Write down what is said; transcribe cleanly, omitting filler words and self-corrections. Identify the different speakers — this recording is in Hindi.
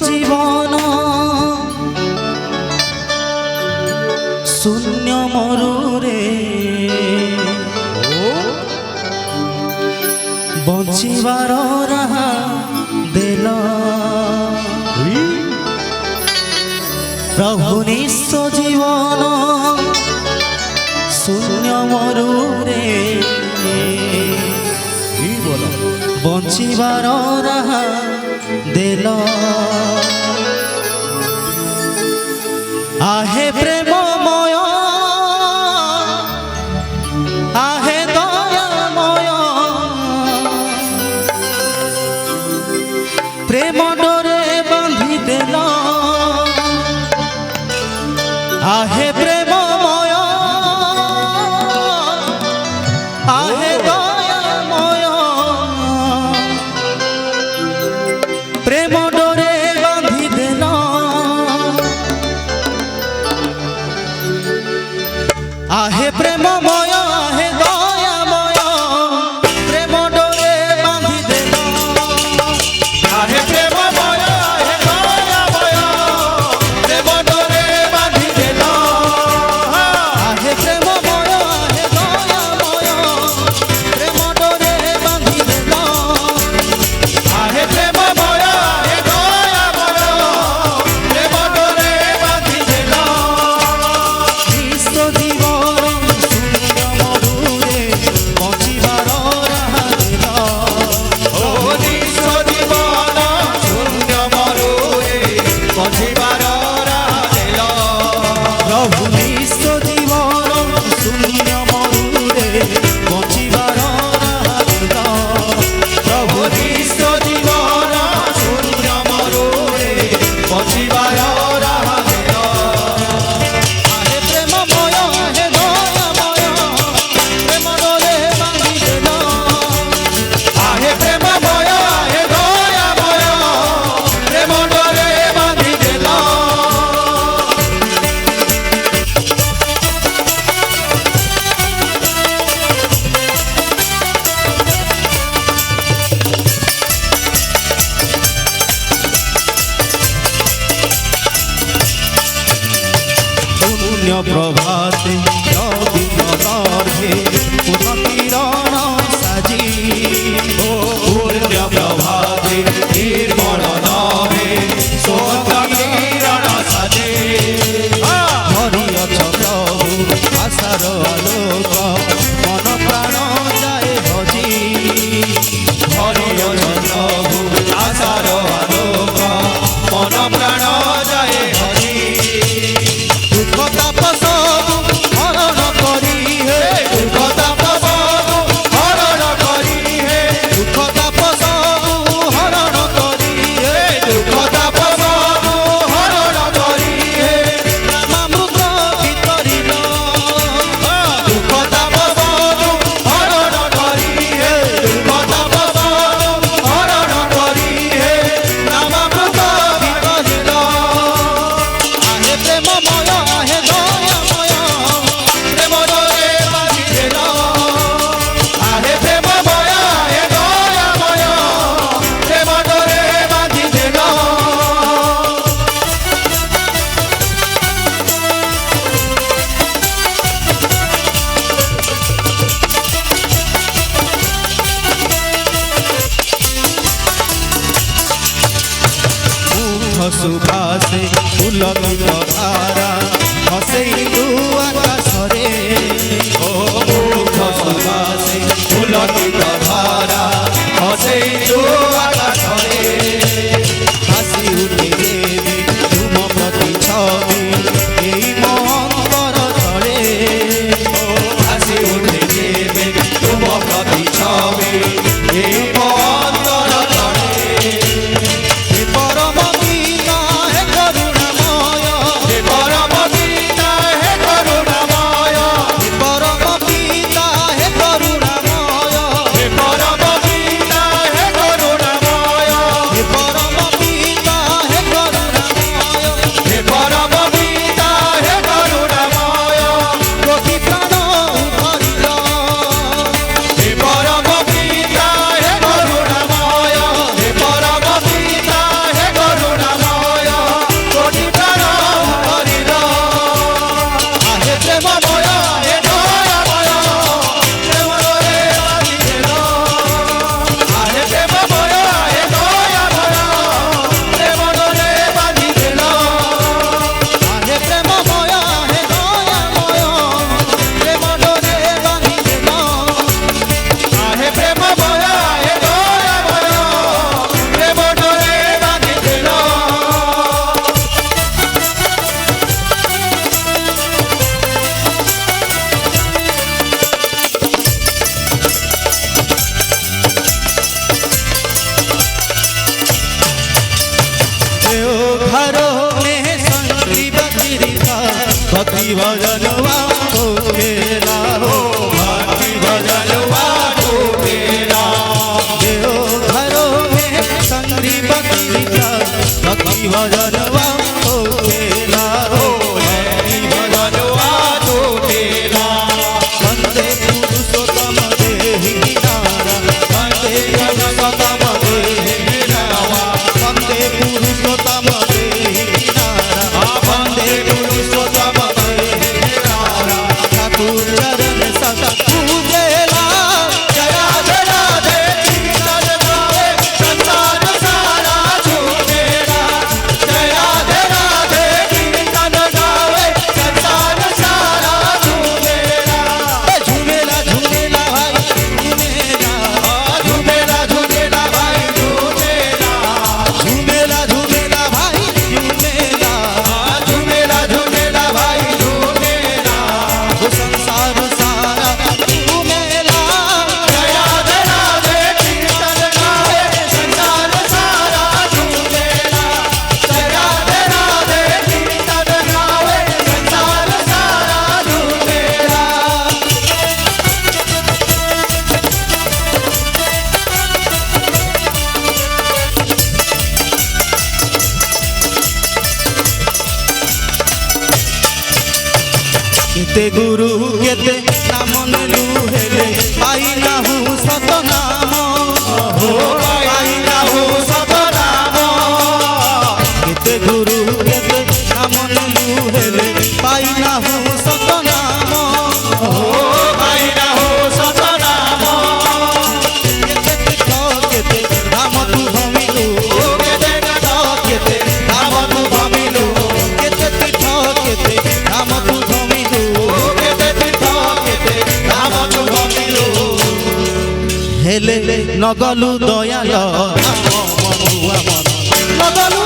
Speaker 1: জীবন শূন্য মরুরে বঞ্চিবার রাহা দেল প্রভু নিঃস্ব জীবন শূন্য মরুরে বঞ্চিবার রাহা দেল आहे प्रेममय आहे दयामय प्रेम डोरे बांधी देल आहे प्रेममय आहे दयामय प्रेम डोरे बांधी देल आहे प्रेममय आहे दयामय प्रेम डोरे बांधी देल आहे प्रेममय आहे दयामय प्रेम डोरे बांधी देल आहे प्रेममय आहे दयामय प्रेम डोरे बांधी देल आहे प्रेममय आहे दयामय प्रेम डोरे बांधी देल निस्व जीवन प्रभाते गर्भे पुनकिरण साजी पूर्ण प्रभाते निर्मल नभे स्वकिरण साजे हरिअछ प्रभु आशार आलोक मन प्राण जाए भजी हरिअछ प्रभु आशार आलोक मन प्राण जाए भजी हरण करी हे दुख ताप हरण करी हे दुख ताप हरण करी हे दुख ताप हरण करी हे रामामृत भितरिल दुख ताप हरण करी हे दुख ताप हरण करी हे रामामृत भितरिल आहे प्रेममय आहे दयामय प्रेम डोरे बांधी देल आहे प्रेममय आहे दयामय प्रेम डोरे बांधी देल सुभाषे फुलकित धारा हसैलु आकाशरे सुभाषे फुलकित धारा हसैलु आकाशरे हासी उठे देवी तुम प्रति छवि एई मंतर तले हासी उठे देवी तुम प्रति छवि एई मंतर तले परम गीता हे करुणामय हे परम गीता हे करुणामय हे परम गीता हे करुणामय हे परम गीता हे करुणामय भजनवा मेरा हो भक्ति भजनवा मेरा देव घरों में संगरी बकरिया भक्ति भजनवा मेरा हो भक्ति भजनवा मेरा वंदे पुरुषोत्तम देहि नारा वंदे पुरुषोत्तम देहि नारा वंदे पुरुषोत्तम देहि नारा वंदे पुरुषोत्तम देहि नारा ठाकुर चरण सदा पूजेला जया जया दे कीर्तन गावे संसार सारा झूमेला जया जया दे कीर्तन गावे संसार सारा झूमेला झूमेला झूमेला भाई झूमेला झूमेला झूमेला भाई झूमेला झूमेला झूमेला भाई झूमेला झूमेला झूमेला भाई झूमेला वो संसार सारा झूमेला जया जया दे कीर्तन गावे संसार सारा झूमेला जया जया दे कीर्तन गावे संसार सारा झूमेला केते गुरु केते नाम नेलु हेले पाई नाहु सत नाम हो पाई नाहु सत नाम केते गुरु केते नाम नेलु हेले पाई नाहु सत नाम हो पाई नाहु सत नाम केते केते नाम तू भमिलु केते केते नाम तू भमिलु केते केते नाम तू भमिलु हेले नगलु दयाल नगलु